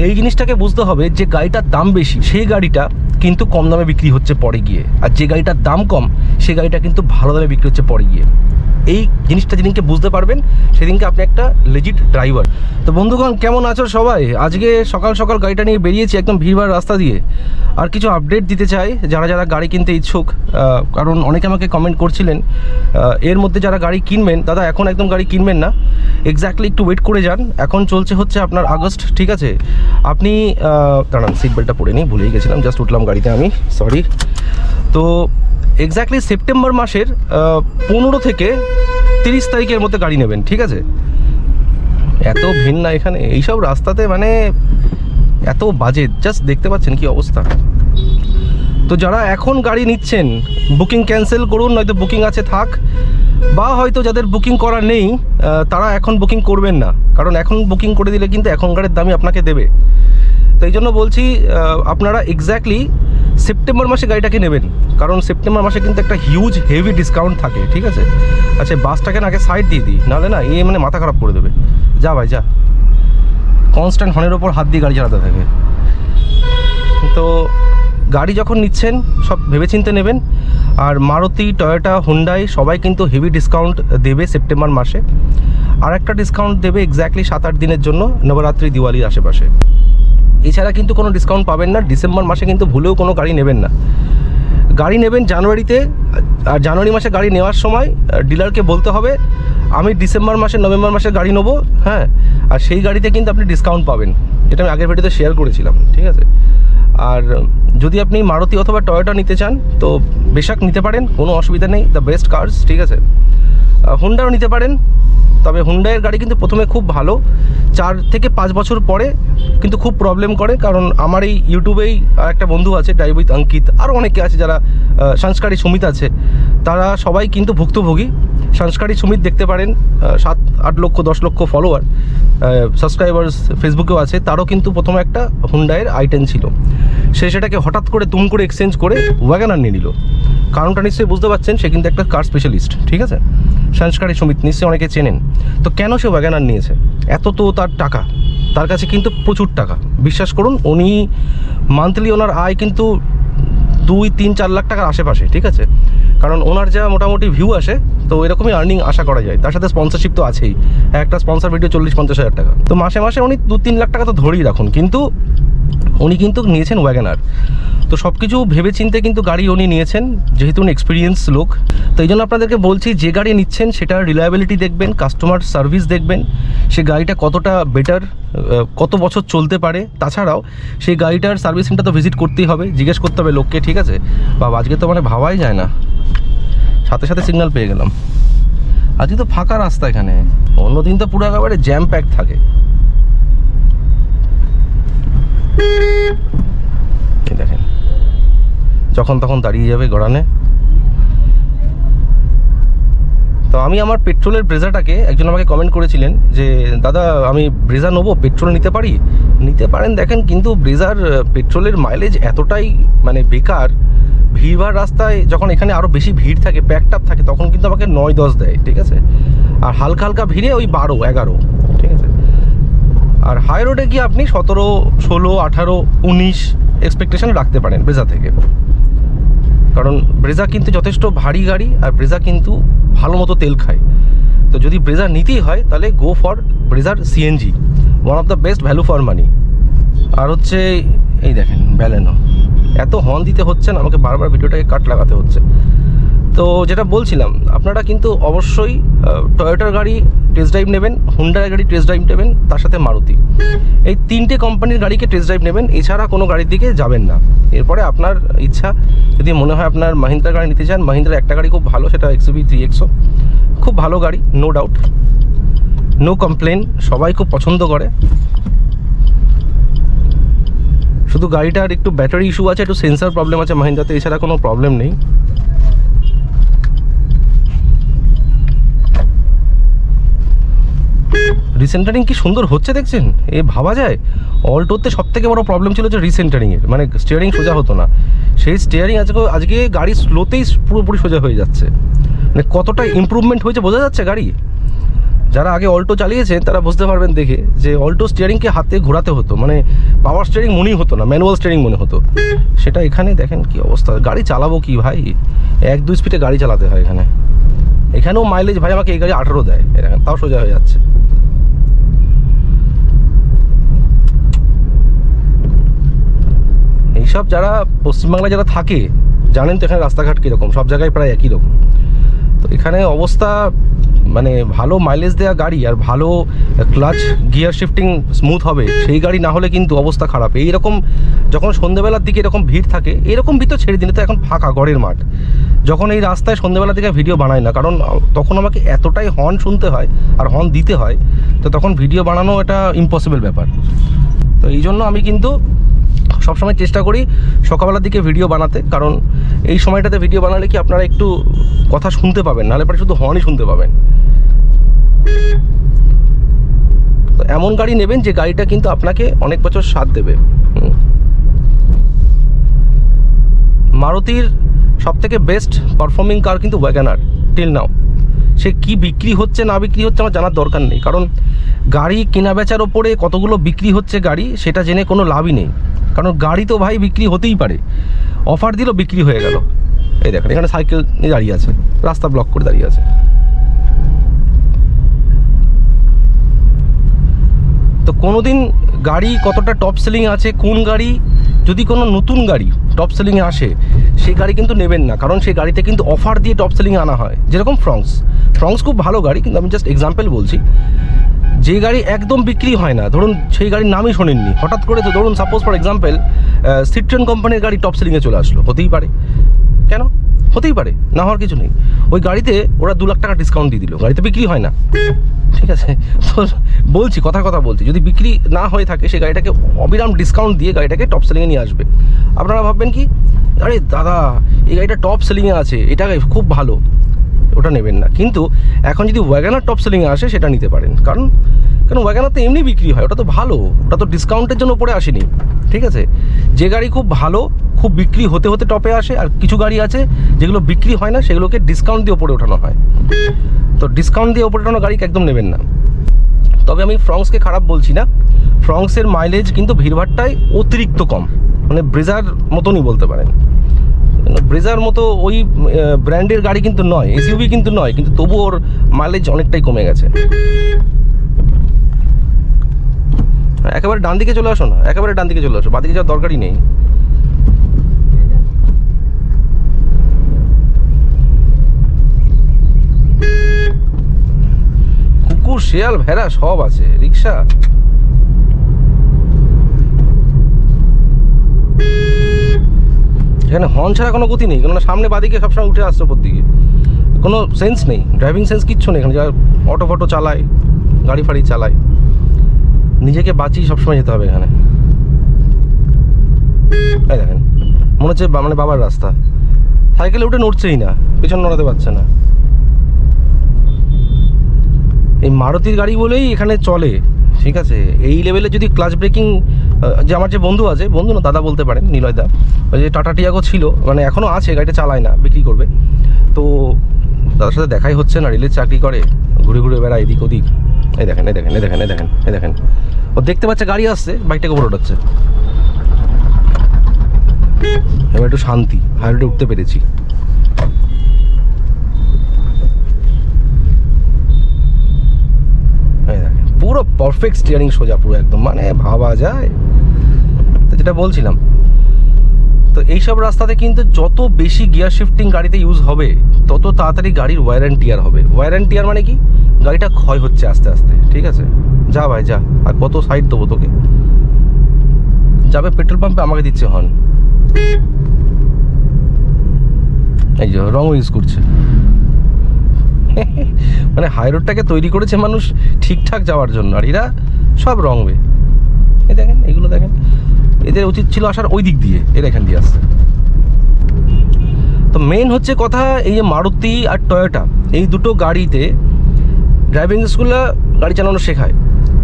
এই জিনিসটাকে বুঝতে হবে যে গাড়িটার দাম বেশি সেই গাড়িটা কিন্তু কম দামে বিক্রি হচ্ছে পরে গিয়ে, আর যে গাড়িটার দাম কম সেই গাড়িটা কিন্তু ভালো দামে বিক্রি হচ্ছে পরে গিয়ে। এই জিনিসটা যেদিনকে বুঝতে পারবেন সেদিনকে আপনি একটা লেজিট ড্রাইভার। তো বন্ধুগণ, কেমন আছো সবাই? আজকে সকাল সকাল গাড়িটা নিয়ে বেরিয়েছি একদম ভিড়ভাড় রাস্তা দিয়ে। আর কিছু আপডেট দিতে চাই যারা যারা গাড়ি কিনতে ইচ্ছুক, কারণ অনেকে আমাকে কমেন্ট করছিলেন এর মধ্যে যারা গাড়ি কিনবেন, দাদা এখন একদম গাড়ি কিনবেন না, এক্স্যাক্টলি একটু ওয়েট করে যান। এখন চলছে হচ্ছে আপনার আগস্ট, ঠিক আছে? আপনি দাঁড়ান, সিট বেল্টটা পরে নিই, ভুলেই গেছিলাম, জাস্ট উঠলাম গাড়িতে আমি, সরি। তো এক্স্যাক্টলি সেপ্টেম্বর মাসের 15 থেকে 30 তারিখের মধ্যে গাড়ি নেবেন, ঠিক আছে? এত ভিড় না এখানে, এইসব রাস্তাতে মানে এত বাজে, জাস্ট দেখতে পাচ্ছেন কি অবস্থা। তো যারা এখন গাড়ি নিচ্ছেন বুকিং ক্যান্সেল করুন, নয়তো বুকিং আছে থাক, বা হয়তো যাদের বুকিং করা নেই তারা এখন বুকিং করবেন না, কারণ এখন বুকিং করে দিলে কিন্তু এখনকারের দামই আপনাকে দেবে। তো এই জন্য বলছি আপনারা এক্স্যাক্টলি সেপ্টেম্বর মাসে গাড়িটাকে নেবেন, কারণ সেপ্টেম্বর মাসে কিন্তু একটা হিউজ হেভি ডিসকাউন্ট থাকে, ঠিক আছে? আচ্ছা, বাসটাকে না আগে সাইড দিয়ে দিই, নাহলে না এ মানে মাথা খারাপ করে দেবে। যা ভাই যা, কনস্ট্যান্ট হর্নের ওপর হাত দিয়ে গাড়ি চালাতে থাকে। তো গাড়ি যখন নিচ্ছেন সব ভেবেচিন্তে নেবেন। আর মারুতি, টয়োটা, হুন্ডাই সবাই কিন্তু হেভি ডিসকাউন্ট দেবে সেপ্টেম্বর মাসে। আর একটা ডিসকাউন্ট দেবে এক্স্যাক্টলি 7-8 দিনের জন্য, নবরাত্রি, দিওয়ালির আশেপাশে। এছাড়া কিন্তু কোনো ডিসকাউন্ট পাবেন না। ডিসেম্বর মাসে কিন্তু ভুলেও কোনো গাড়ি নেবেন না। গাড়ি নেবেন জানুয়ারিতে, আর জানুয়ারি মাসে গাড়ি নেওয়ার সময় ডিলারকে বলতে হবে আমি ডিসেম্বর মাসে, নভেম্বর মাসে গাড়ি নেবো, হ্যাঁ, আর সেই গাড়িতে কিন্তু আপনি ডিসকাউন্ট পাবেন। এটা আমি আগের ভিডিওতে শেয়ার করেছিলাম, ঠিক আছে? আর যদি আপনি মারুতি অথবা টয়োটা নিতে চান তো বেশাক নিতে পারেন, কোনো অসুবিধা নেই, দ্য বেস্ট কার্স, ঠিক আছে? হুন্ডাও নিতে পারেন, তবে হুন্ডাইয়ের গাড়ি কিন্তু প্রথমে খুব ভালো, 4 থেকে 5 বছর পরে কিন্তু খুব প্রবলেম করে। কারণ আমার এই ইউটিউবেই একটা বন্ধু আছে, ড্রাইভ উইথ অঙ্কিত, আরও অনেকে আছে যারা, সংস্কারী সুমিত আছে, তারা সবাই কিন্তু ভুক্তভোগী। সংস্কারী সুমিত দেখতে পারেন, 7-8 লক্ষ 10 লক্ষ ফলোয়ার, সাবস্ক্রাইবার্স ফেসবুকেও আছে। তারও কিন্তু প্রথমে একটা হুন্ডাইয়ের i10 ছিল, সে সেটাকে হঠাৎ করে তুম করে এক্সচেঞ্জ করে ওয়াগনার নিয়ে নিল। কারণটা নিশ্চয়ই বুঝতে পারছেন, সে কিন্তু একটা কার স্পেশালিস্ট, ঠিক আছে? সংস্কারী সুমিত নিশ্চয়ই অনেকে চেনেন। তো কেন সে ওয়াগনার নিয়েছে? এত তো তার টাকা, তার কাছে কিন্তু প্রচুর টাকা, বিশ্বাস করুন। উনি মান্থলি ওনার আয় কিন্তু 2-3-4 লাখ টাকার আশেপাশে, ঠিক আছে? কারণ ওনার যা মোটামুটি ভিউ আসে, তো এরকমই আর্নিং আশা করা যায়। তার সাথে স্পন্সরশিপ তো আছেই, একটা স্পন্সর ভিডিও 40-50 হাজার টাকা। তো মাসে মাসে উনি 2-3 লাখ টাকা তো ধরেই রাখুন, কিন্তু উনি কিন্তু নিয়েছেন ওয়াগনার। তো সব কিছু ভেবেচিন্তে কিন্তু গাড়ি উনি নিয়েছেন, যেহেতু উনি এক্সপিরিয়েন্স লোক। তো এই জন্য আপনাদেরকে বলছি, যে গাড়ি নিচ্ছেন সেটার রিলায়েবিলিটি দেখবেন, কাস্টমার সার্ভিস দেখবেন, সে গাড়িটা কতটা বেটার, কত বছর চলতে পারে। তাছাড়াও সেই গাড়িটার সার্ভিস সেন্টার তো ভিজিট করতেই হবে, জিজ্ঞেস করতে হবে লোককে, ঠিক আছে? বাবা, আজকে তো মানে ভাবাই যায় না, সাথে সাথে সিগন্যাল পেয়ে গেলাম। আজকে তো ফাঁকা রাস্তা এখানে, অন্যদিন তো পুরো একেবারে জ্যাম প্যাক থাকে। দেখেন, যখন তখন দাঁড়িয়ে যাবে গড়ানে। তো আমি আমার পেট্রোলের ব্রেজাটাকে, একজন আমাকে কমেন্ট করেছিলেন যে দাদা আমি ব্রেজা নেবো, পেট্রোল নিতে পারি? নিতে পারেন, দেখেন, কিন্তু ব্রেজার পেট্রোলের মাইলেজ এতটাই মানে বেকার। ভিড়ভাড় রাস্তায় যখন এখানে আরও বেশি ভিড় থাকে, প্যাকটাপ থাকে, তখন কিন্তু আমাকে 9-10 দেয়, ঠিক আছে? আর হালকা হালকা ভিড়ে ওই 12-11, ঠিক আছে? আর হাই রোডে গিয়ে আপনি 17, 16, 18, 19 এক্সপেকটেশন রাখতে পারেন ব্রেজা থেকে। কারণ ব্রেজা কিন্তু যথেষ্ট ভারী গাড়ি, আর ব্রেজা কিন্তু ভালো মতো তেল খায়। তো যদি ব্রেজা নিতেই হয় তাহলে গো ফর ব্রেজার CNG, one of the best value for money. আর হচ্ছে এই দেখেন ব্যালেনো, এত হর্ন দিতে হচ্ছে না, আমাকে বারবার ভিডিওটাকে কাট লাগাতে হচ্ছে। তো যেটা বলছিলাম, আপনারা কিন্তু অবশ্যই টয়োটার গাড়ি টেস্ট ড্রাইভ নেবেন, হুন্ডার গাড়ি টেস্ট ড্রাইভ নেবেন, তার সাথে মারুতি, এই 3টে কোম্পানির গাড়িকে টেস্ট ড্রাইভ নেবেন। এছাড়া কোনো গাড়ির দিকে যাবেন না। এরপরে আপনার ইচ্ছা, যদি মনে হয় আপনার মাহিন্দ্রা গাড়ি নিতে চান, মাহিন্দ্রার একটা গাড়ি খুব ভালো, সেটা XUV 3XO, খুব ভালো গাড়ি, নো ডাউট, নো কমপ্লেন, সবাই খুব পছন্দ করে। শুধু গাড়িটার একটু ব্যাটারি ইস্যু আছে, একটু সেন্সার প্রবলেম আছে মাহিন্দ্রাতে, এছাড়া কোনো প্রবলেম নেই। রিসেন্টারিং কি সুন্দর হচ্ছে দেখছেন, এ ভাবা যায়। অল্টোতে সব থেকে বড় প্রবলেম ছিল যে রিসেন্টারিংয়ের, মানে স্টিয়ারিং সোজা হতো না। সেই স্টিয়ারিং আজকে গাড়ি স্লোতেই পুরোপুরি সোজা হয়ে যাচ্ছে। মানে কতটা ইমপ্রুভমেন্ট হয়েছে বোঝা যাচ্ছে গাড়ি। যারা আগে অল্টো চালিয়েছেন তারা বুঝতে পারবেন দেখে যে অল্টো স্টিয়ারিংকে হাতে ঘোরাতে হতো, মানে পাওয়ার স্টিয়ারিং মনেই হতো না, ম্যানুয়াল স্টিয়ারিং মনে হতো। সেটা এখানে দেখেন কি অবস্থা। গাড়ি চালাবো কি ভাই, 1-2 স্পিডে গাড়ি চালাতে হয় এখানে। এখানেও মাইলেজ ভাই আমাকে এই গাড়ি 18 দেয়, এখানে তাও সোজা হয়ে যাচ্ছে। এইসব যারা পশ্চিমবাংলায় যারা থাকে জানেন তো এখানে রাস্তাঘাট কীরকম, সব জায়গায় প্রায় একই রকম। তো এখানে অবস্থা মানে ভালো মাইলেজ দেওয়া গাড়ি আর ভালো ক্লাচ গিয়ার শিফটিং স্মুথ হবে সেই গাড়ি না হলে কিন্তু অবস্থা খারাপ। এইরকম যখন সন্ধ্যেবেলার দিকে এরকম ভিড় থাকে, এরকম ভিড় তো ছেড়ে দিন, তো এখন ফাঁকা গড়ের মাঠ, যখন এই রাস্তায় সন্ধ্যেবেলার দিকে ভিডিও বানাই না, কারণ তখন আমাকে এতটাই হর্ন শুনতে হয় আর হর্ন দিতে হয়, তো তখন ভিডিও বানানো এটা ইম্পসিবল ব্যাপার। তো এই জন্য আমি কিন্তু সবসময় চেষ্টা করি সকালবেলার দিকে ভিডিও বানাতে, কারণ এই সময়টাতে ভিডিও বানালে কি আপনারা একটু কথা শুনতে পাবেন, নাহলে পরে শুধু হর্নই শুনতে পাবেন। তো এমন গাড়ি নেবেন যে গাড়িটা কিন্তু আপনাকে অনেক বছর সাথ দেবে। মারুতির সবথেকে বেস্ট পারফর্মিং কার কিন্তু ওয়াগনার টিল নাও। সে কি বিক্রি হচ্ছে না বিক্রি হচ্ছে আমার জানার দরকার নেই, কারণ গাড়ি কেনা বেচার ওপরে কতগুলো বিক্রি হচ্ছে গাড়ি সেটা জেনে কোনো লাভই নেই, কারণ গাড়ি তো ভাই বিক্রি হতেই পারে, অফার দিলেও বিক্রি হয়ে গেল। এই দেখেন এখানে সাইকেল নিয়ে দাঁড়িয়ে আছে, রাস্তা ব্লক করে দাঁড়িয়ে আছে। তো কোনোদিন গাড়ি কতটা টপ সেলিং আছে, কোন গাড়ি যদি কোনো নতুন গাড়ি টপ সেলিংয়ে আসে সেই গাড়ি কিন্তু নেবেন না, কারণ সেই গাড়িতে কিন্তু অফার দিয়ে টপ সেলিংয়ে আনা হয়। যেরকম ফ্রংস খুব ভালো গাড়ি, কিন্তু আমি জাস্ট এক্সাম্পল বলছি। যে গাড়ি একদম বিক্রি হয় না, ধরুন সেই গাড়ির নামই শোনেননি, হঠাৎ করে তো ধরুন সাপোজ ফর এক্সাম্পল সিট্রন কোম্পানির গাড়ি টপ সেলিংয়ে চলে আসলো, হতেই পারে, কেন হতেই পারে, না হওয়ার কিছু নেই। ওই গাড়িতে ওরা 2 লাখ টাকা ডিসকাউন্ট দিয়ে দিল, গাড়িতে বিক্রি হয় না, ঠিক আছে। তো বলছি কথা বলছি, যদি বিক্রি না হয়ে থাকে সেই গাড়িটাকে অবিরাম ডিসকাউন্ট দিয়ে গাড়িটাকে টপ সেলিংয়ে নিয়ে আসবে। আপনারা ভাববেন কি, আরে দাদা এই গাড়িটা টপ সেলিংয়ে আছে, এটা খুব ভালো, ওটা নেবেন না। কিন্তু এখন যদি ওয়াগনার টপ সেলিংয়ে আসে সেটা নিতে পারেন, কারণ ওয়াগনার তো এমনি বিক্রি হয়, ওটা তো ভালো, ওটা তো ডিসকাউন্টের জন্য পড়ে আসেনি, ঠিক আছে। যে গাড়ি খুব ভালো, খুব বিক্রি হতে হতে টপে আসে, আর কিছু গাড়ি আছে যেগুলো বিক্রি হয় না, সেগুলোকে ডিসকাউন্ট দিয়ে ওপরে ওঠানো হয়। তো ডিসকাউন্ট দিয়ে ওপরে ওঠানো গাড়িকে একদম নেবেন না। তবে আমি ফ্রংসকে খারাপ বলছি না, ফ্রংসের মাইলেজ কিন্তু ভিড়ভাড়টাই অতিরিক্ত কম, মানে ব্রেজার মতনই বলতে পারেন। ব্রেজার মতো ওই ব্র্যান্ডের গাড়ি কিন্তু নয়, এসইউভি কিন্তু নয়, কিন্তু তবু ওর মাইলেজ অনেকটাই কমে গেছে। একেবারে ডান দিকে চলে আসো না, একেবারে ডান দিকে চলে আসো, বাদিকে যাওয়ার দরকারই নেই। কুকুর, শেয়াল, ভেড়া সব আছে, রিক্সা। এখানে হর্ন ছাড়া কোনো গতি নেই, কেননা সামনে বাদিকে সবসময় উঠে আসছে ওপর দিকে, কোনো সেন্স নেই, ড্রাইভিং সেন্স কিচ্ছু নেই এখানে। যারা অটো ফটো চালায়, গাড়ি ফাড়ি চালায়, নিজেকে বাঁচিয়ে সবসময় যেতে হবে এখানে। এই দেখেন মনে হচ্ছে মানে বাবার রাস্তা, সাইকেলে উঠে নড়ছেই না, পেছন নড়াতে পারছে না। এই মারুতির গাড়ি বলেই এখানে চলে, ঠিক আছে। এই লেভেলে যদি ক্লাচ ব্রেকিং, যে আমার যে বন্ধু আছে, বন্ধু না দাদা বলতে পারেন, নিলয়দা, ওই যে টাটা টিয়াগো ছিল, মানে এখনও আছে, গাড়িটা চালায় না, বিক্রি করবে। তো দাদার সাথে দেখাই হচ্ছে না, রেলের চাকরি করে, ঘুরে ঘুরে বেড়ায় এদিক ওদিক। এই দেখেন এই দেখেন এই দেখেন এই দেখেন এই দেখেন, ও দেখতে পাচ্ছে গাড়ি আসছে, বাইকটাকে উপরে ওঠাচ্ছে। এবার একটু শান্তি, হাইরোডে উঠতে পেরেছি। পুরো পারফেক্ট স্টিয়ারিং, সোজা পুরো একদম, মানে ভাবা যায়। তো যেটা বলছিলাম, তো এইসব রাস্তাতে কিন্তু যত বেশি গিয়ার শিফটিং গাড়িতে ইউজ হবে তত তাড়াতাড়ি গাড়ির ওয়ার অ্যান্ড টিয়ার হবে। ওয়ার অ্যান্ড টিয়ার মানে কি, গাড়িটা ক্ষয় হচ্ছে আস্তে আস্তে, ঠিক আছে। যা ভাই যা, আর কত সাইড দেবো তোকে, যাবে পেট্রোল পাম্পে, আমাকে দিচ্ছে হর্ন। এই যে রং ইউজ করছে, মানে হাই রোডটাকে তৈরি করেছে মানুষ ঠিকঠাক যাওয়ার জন্য, আর এরা সব রং ওয়ে। এই দেখেন এগুলো দেখেন, এদের উচিত ছিল আসার ওই দিক দিয়ে, এর এখান দিয়ে আসছে। তো মেন হচ্ছে কথা, এই যে মারুতি আর টয়োটা, এই দুটো গাড়িতে ড্রাইভিং স্কুলে গাড়ি চালানো শেখায়।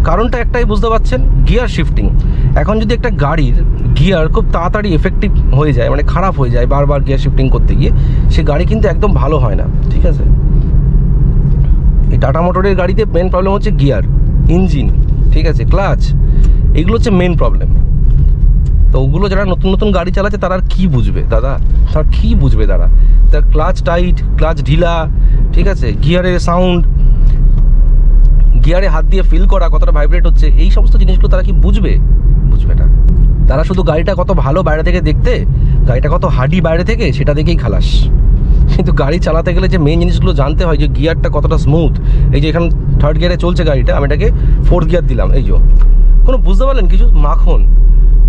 কারণটা একটাই বুঝতে পারছেন, গিয়ার শিফটিং। এখন যদি একটা গাড়ির গিয়ার খুব তাড়াতাড়ি এফেক্টিভ হয়ে যায়, মানে খারাপ হয়ে যায় বারবার গিয়ার শিফটিং করতে গিয়ে, সে গাড়ি কিন্তু একদম ভালো হয় না, ঠিক আছে। টাটা মোটরের গাড়িতে মেন প্রবলেম হচ্ছে গিয়ার, ইঞ্জিন, ঠিক আছে, ক্লাচ, এগুলো হচ্ছে মেন প্রবলেম। তো ওগুলো যারা নতুন নতুন গাড়ি চালাচ্ছে তারা আর কী বুঝবে দাদা, তারা কী বুঝবে তারা? তার ক্লাচ টাইট, ক্লাচ ঢিলা, ঠিক আছে, গিয়ারের সাউন্ড, গিয়ারে হাত দিয়ে ফিল করা কতটা ভাইব্রেট হচ্ছে, এই সমস্ত জিনিসগুলো তারা কি বুঝবে? বুঝবে না। তারা শুধু গাড়িটা কত ভালো বাইরে থেকে দেখতে, গাড়িটা কত হাডি বাইরে থেকে সেটা দেখেই খালাস। কিন্তু গাড়ি চালাতে গেলে যে মেন জিনিসগুলো জানতে হয়, যে গিয়ারটা কতটা স্মুথ। এই যে এখানে 3rd গিয়ারে চলছে গাড়িটা, আমি এটাকে 4th গিয়ার দিলাম, এই যে কোনো বুঝতে পারলেন কিছু মাখন।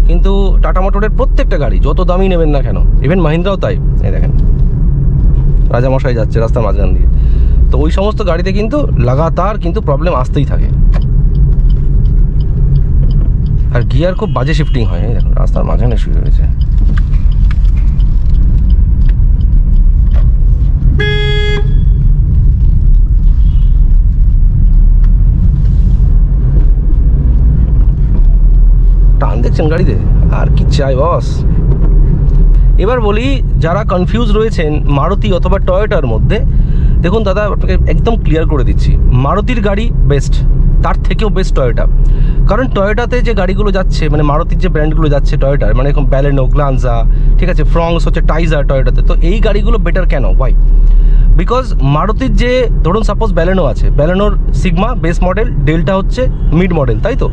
কিন্তু টাটা মোটরের প্রত্যেকটা গাড়ি যত দামি নেবেন না কেন, ইভেন মাহিন্দ্রাও তাই, এই দেখেন রাজামশাই যাচ্ছে রাস্তার মাঝখান দিয়ে, তো ওই সমস্ত গাড়িতে কিন্তু লাগাতার কিন্তু প্রবলেম আসতেই থাকে। আর গিয়ার খুব বাজে শিফটিং হয়, দেখুন রাস্তার মাঝখানে শুরু হয়েছে। টান দেখছেন গাড়িতে, আর কি চাই বস। এবার বলি, যারা কনফিউজ রয়েছেন মারুতি অথবা টয়োটার মধ্যে, দেখুন দাদা আপনাকে একদম ক্লিয়ার করে দিচ্ছি, মারুতির গাড়ি বেস্ট, তার থেকেও বেস্ট টয়োটা। কারণ টয়োটাতে যে গাড়িগুলো যাচ্ছে, মানে মারুতির যে ব্র্যান্ডগুলো যাচ্ছে টয়োটার, মানে এরকম ব্যালেনো, গ্লান্সা, ঠিক আছে, ফ্রংস হচ্ছে টাইজার টয়োটাতে, তো এই গাড়িগুলো বেটার কেন? ওয়াই? বিকজ মারুতির যে ধরুন সাপোজ ব্যালেনো আছে, ব্যালেনোর সিগমা বেস মডেল, ডেল্টা হচ্ছে মিড মডেল, তাই তো?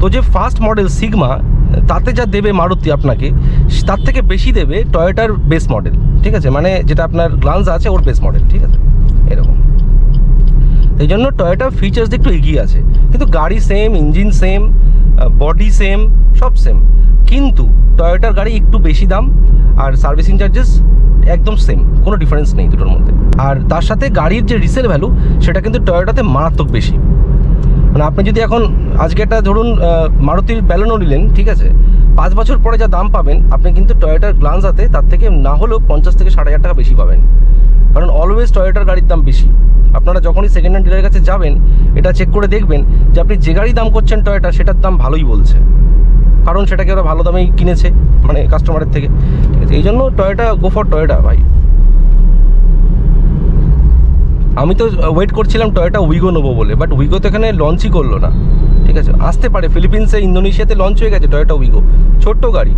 তো যে ফার্স্ট মডেল সিগমা, তাতে যা দেবে মারুতি আপনাকে, তার থেকে বেশি দেবে টয়োটার বেস মডেল, ঠিক আছে, মানে যেটা আপনার গ্লান্সা আছে ওর বেস মডেল, ঠিক আছে, এরকম। এই জন্য টয়োটার ফিচার্স একটু এগিয়ে আছে, কিন্তু গাড়ি same, engine same, body same, সব সেম, কিন্তু টয়োটার গাড়ি একটু বেশি দাম, আর সার্ভিসিং চার্জেস একদম সেম, কোনো ডিফারেন্স নেই দুটোর মধ্যে। আর তার সাথে গাড়ির যে রিসেল ভ্যালু, সেটা কিন্তু টয়োটাতে মারাত্মক বেশি। মানে আপনি যদি এখন আজকে একটা ধরুন মারুতির ব্যালেনো নিলেন, ঠিক আছে, 5 বছর পরে যা দাম পাবেন, আপনি কিন্তু টয়োটার গ্লান্সাতে তার থেকে না হলেও 50 থেকে 60 হাজার টাকা বেশি পাবেন। কারণ অলওয়েজ টয়োটার গাড়ির দাম বেশি। আপনারা যখনই সেকেন্ড হ্যান্ড ডিলারের কাছে যাবেন, এটা চেক করে দেখবেন যে আপনি যে গাড়ি দাম করছেন টয়োটা, সেটার দাম ভালোই বলছে, কারণ সেটাকে ওরা ভালো দামেই কিনেছে, মানে কাস্টমারের থেকে, ঠিক আছে। এই জন্য টয়োটা, গো ফর টয়োটা ভাই। আমি তো ওয়েট করছিলাম টয়োটা উইগো নেবো বলে, বাট উইগো তো এখানে লঞ্চই করলো না, ঠিক আছে। আসতে পারে, ফিলিপিন্সে, ইন্দোনেশিয়াতে লঞ্চ হয়ে গেছে টয়োটা উইগো, ছোট্ট গাড়ি,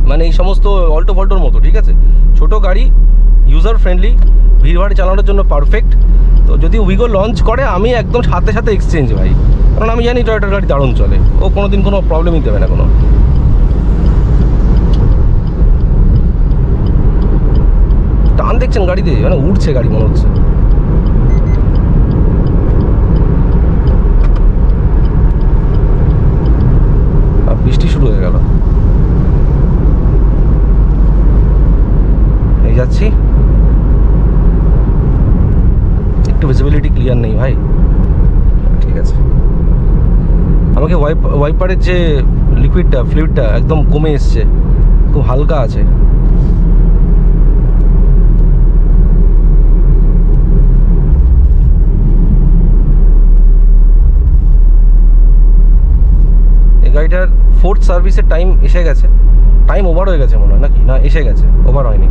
মানে এই সমস্ত অল্টো ফল্টোর মতো, ঠিক আছে, ছোট গাড়ি, ইউজার ফ্রেন্ডলি, ভিড়ভাড় চালানোর জন্য পারফেক্ট। তো যদি উইগো লঞ্চ করে, আমি একদম সাথে সাথে এক্সচেঞ্জ ভাই, কারণ আমি জানি টয়োটার গাড়ি দারুণ চলে, ও কোনো দিন কোনো প্রবলেমই দেবে না কোনো। টান দেখছেন গাড়িতে, মানে উঠছে গাড়ি মনে হচ্ছে। বৃষ্টি শুরু হয়ে গেল, এই যাচ্ছি, একটু ভিজিবিলিটি ক্লিয়ার নেই ভাই, ঠিক আছে। আমাকে ওয়াইপারের যে লিকুইডটা, ফ্লুইডটা একদম কমে এসছে, খুব হালকা আছে। গাড়িটার 4th সার্ভিসের টাইম এসে গেছে, টাইম ওভার হয়ে গেছে মনে হয়, নাকি না এসে গেছে, ওভার হয়নি,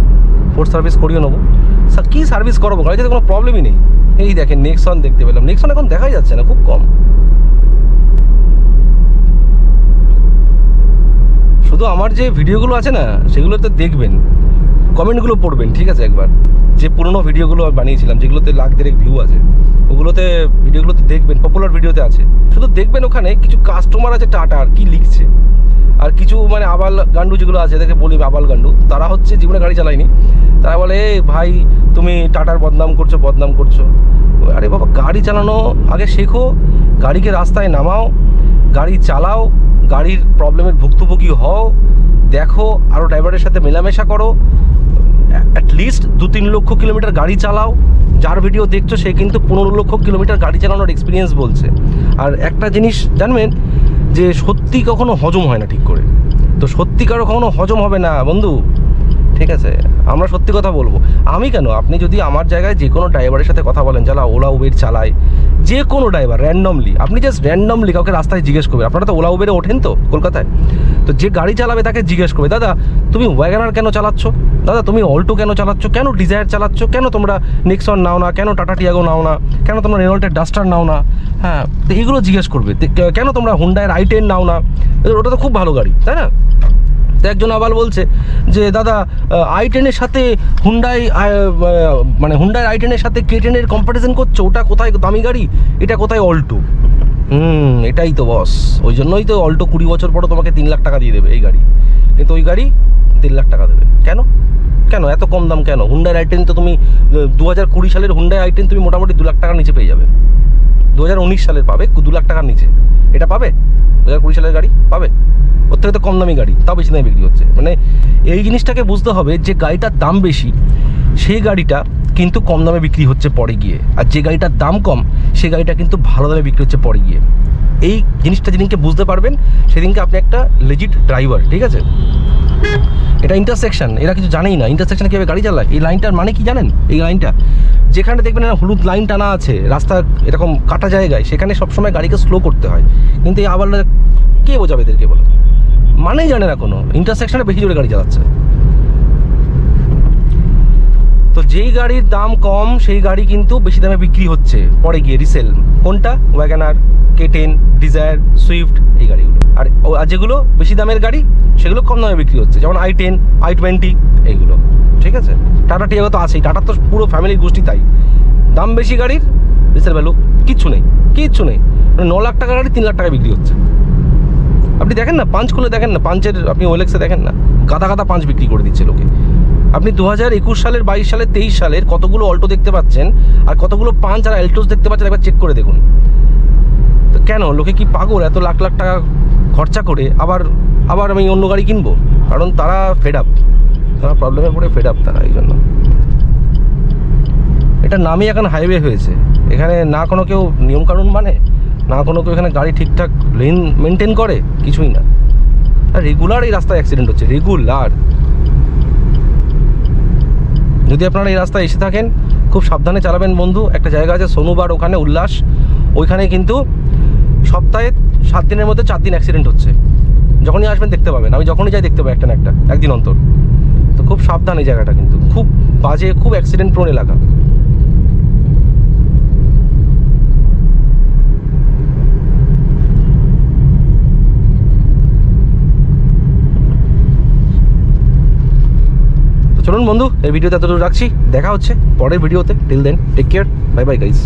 4th সার্ভিস করিয়ে নেবো। কী সার্ভিস করাবো, গাড়িতে কোনো প্রবলেমই নেই। এই দেখেন নেক্সন দেখতে পেলাম, নেক্সন এখন দেখাই যাচ্ছে না, খুব কম। শুধু আমার যে ভিডিওগুলো আছে না, সেগুলোতে দেখবেন, কমেন্টগুলো পড়বেন, ঠিক আছে, একবার যে পুরোনো ভিডিওগুলো বানিয়েছিলাম, যেগুলোতে লাখ দেড়েক ভিউ আছে, ওগুলোতে ভিডিওগুলোতে দেখবেন, পপুলার ভিডিওতে আছে, শুধু দেখবেন ওখানে কিছু কাস্টমার আছে টাটার কি লিখছে, আর কিছু মানে আবাল গান্ডু যেগুলো আছে, এদেরকে বলি আবাল গান্ডু, তারা হচ্ছে জীবনে গাড়ি চালায়নি, তারা বলে ভাই তুমি টাটার বদনাম করছো। আরে বাবা, গাড়ি চালানো আগে শেখো, গাড়িকে রাস্তায় নামাও, গাড়ি চালাও, গাড়ির প্রবলেমের ভুক্তভোগী হও, দেখো, আরও ড্রাইভারের সাথে মেলামেশা করো, অ্যাটলিস্ট 2-3 লক্ষ কিলোমিটার গাড়ি চালাও। যার ভিডিও দেখছো সে কিন্তু 15 লক্ষ কিলোমিটার গাড়ি চালানোর এক্সপিরিয়েন্স বলছে। আর একটা জিনিস জানবেন, যে সত্যি কখনো হজম হয় না ঠিক করে, তো সত্যিকারও কখনো হজম হবে না বন্ধু, ঠিক আছে। আমরা সত্যি কথা বলবো, আমি কেন, আপনি যদি আমার জায়গায় যে কোনো ড্রাইভারের সাথে কথা বলেন, যারা ওলা উবের চালায়, যে কোনো ড্রাইভার র্যান্ডমলি, আপনি জাস্ট র্যান্ডমলি কাউকে রাস্তায় জিজ্ঞেস করবেন, আপনারা তো ওলা উবেরে ওঠেন তো কলকাতায়, তো যে গাড়ি চালাবে তাকে জিজ্ঞেস করবে, দাদা তুমি ওয়াগনার কেন চালাচ্ছ, দাদা তুমি অল্টো কেন চালাচ্ছ, কেন ডিজায়ার চালাচ্ছ, কেন তোমরা নেক্সন নাও না, কেন টাটা টিয়াগো নাও না, কেন তোমরা রেনল্টের ডাস্টার নাও না, হ্যাঁ তো এগুলো জিজ্ঞেস করবে। কেন তোমরা হুন্ডাইয়ের i10 নাও না, ওটা তো খুব ভালো গাড়ি, তাই না? তো একজন আবার বলছে যে দাদা i10-এর সাথে হুন্ডাইয়ের i10-এর সাথে K10-এর কম্পারিজন করছো, ওটা কোথায় দামি গাড়ি, এটা কোথায় অল্টো। এটাই তো বস, ওই জন্যই তো অল্টো 20 বছর পরও তোমাকে 3 লাখ টাকা দিয়ে দেবে এই গাড়ি, কিন্তু ওই গাড়ি 3 লাখ টাকা দেবে। কেন কেন এত কম দাম কেন? হুন্ডাইয়ের i10 তো তুমি 2020 সালের হুন্ডাই i10 তুমি মোটামুটি 2 লাখ টাকার নিচে পেয়ে যাবে। 2019 সালের পাবে 2 লাখ টাকার নিচে, এটা পাবে 2020 সালের গাড়ি পাবে। ওর থেকে তো কম দামি গাড়ি, তাও বেশি দামে বিক্রি হচ্ছে। মানে এই জিনিসটাকে বুঝতে হবে যে গাড়িটার দাম বেশি সেই গাড়িটা কিন্তু কম দামে বিক্রি হচ্ছে পরে গিয়ে, আর যে গাড়িটার দাম কম সেই গাড়িটা কিন্তু ভালো দামে বিক্রি হচ্ছে পরে গিয়ে। এই জিনিসটা যেদিনকে বুঝতে পারবেন সেদিনকে আপনি একটা লেজিট ড্রাইভার, ঠিক আছে? এটা ইন্টারসেকশন, এরা কিছু জানেই না ইন্টারসেকশনে কীভাবে গাড়ি চালায়। এই লাইনটার মানে কি জানেন? এই লাইনটা যেখানে দেখবেন না হলুদ লাইন টানা আছে রাস্তার এরকম কাটা জায়গায়, সেখানে সবসময় গাড়িকে স্লো করতে হয়। কিন্তু এই আবার কে বোঝাবে এদেরকে বলো? মানেই জানে না কোনো, ইন্টারসেকশনে বেশি জোরে গাড়ি চালাচ্ছে। তো যেই গাড়ির দাম কম সেই গাড়ি কিন্তু বেশি দামে বিক্রি হচ্ছে পরে গিয়ে রিসেল। কোনটা? ওয়াগনার, K10, ডিজায়ার, সুইফট, এই গাড়িগুলো। আর যেগুলো বেশি দামের গাড়ি সেগুলো কম দামে বিক্রি হচ্ছে, যেমন i10, i20 এইগুলো, ঠিক আছে? টাটা টিয়াগো তো আছেই, টাটার তো পুরো ফ্যামিলির গোষ্ঠী তাই। দাম বেশি গাড়ির রিসেল ভ্যালু কিচ্ছু নেই, কিচ্ছু নেই। মানে 9 লাখ টাকার গাড়ি 3 লাখ টাকা বিক্রি হচ্ছে। আপনি দেখেন না, পাঞ্চ খুলে দেখেন না, পাঞ্চের আপনি ওলেক্সে দেখেন না, গাদা গাদা পাঞ্চ বিক্রি করে দিচ্ছে লোকে। আপনি 2021 সালের, 22 সালের, 23 সালের কতগুলো অল্টো দেখতে পাচ্ছেন আর কতগুলো পাঞ্চ আর অ্যাল্টোস দেখতে পাচ্ছেন, একবার চেক করে দেখুন। তো কেন লোকে কি পাগল এত লাখ লাখ টাকা খরচা করে আবার আমি অন্য গাড়ি কিনবো? কারণ তারা ফেড আপ, তারা প্রবলেমে পড়ে ফেড আপ, তারা এই জন্য। এটা নামই এখন হাইওয়ে হয়েছে, এখানে না কোনো কেউ নিয়মকানুন মানে, না কোনো কেউ এখানে গাড়ি ঠিকঠাক লেন মেনটেন করে, কিছুই না। আর রেগুলার এই রাস্তায় অ্যাক্সিডেন্ট হচ্ছে, রেগুলার। যদি আপনারা এই রাস্তায় এসে থাকেন খুব সাবধানে চালাবেন বন্ধু। একটা জায়গা আছে সোনুবার, ওখানে উল্লাস, ওইখানে কিন্তু সপ্তাহে 7 দিনের মধ্যে 4 দিন অ্যাক্সিডেন্ট হচ্ছে। যখনই আসবেন দেখতে পাবেন, আমি যখনই যাই দেখতে পাই একটা না একটা, একদিন অন্তর। তো খুব সাবধান এই জায়গাটা, কিন্তু খুব বাজে, খুব অ্যাক্সিডেন্ট প্রোন এলাকা। চলুন বন্ধু, এই ভিডিওতে এতটুকু রাখছি, দেখা হচ্ছে পরের ভিডিওতে। Till then take care, bye bye guys.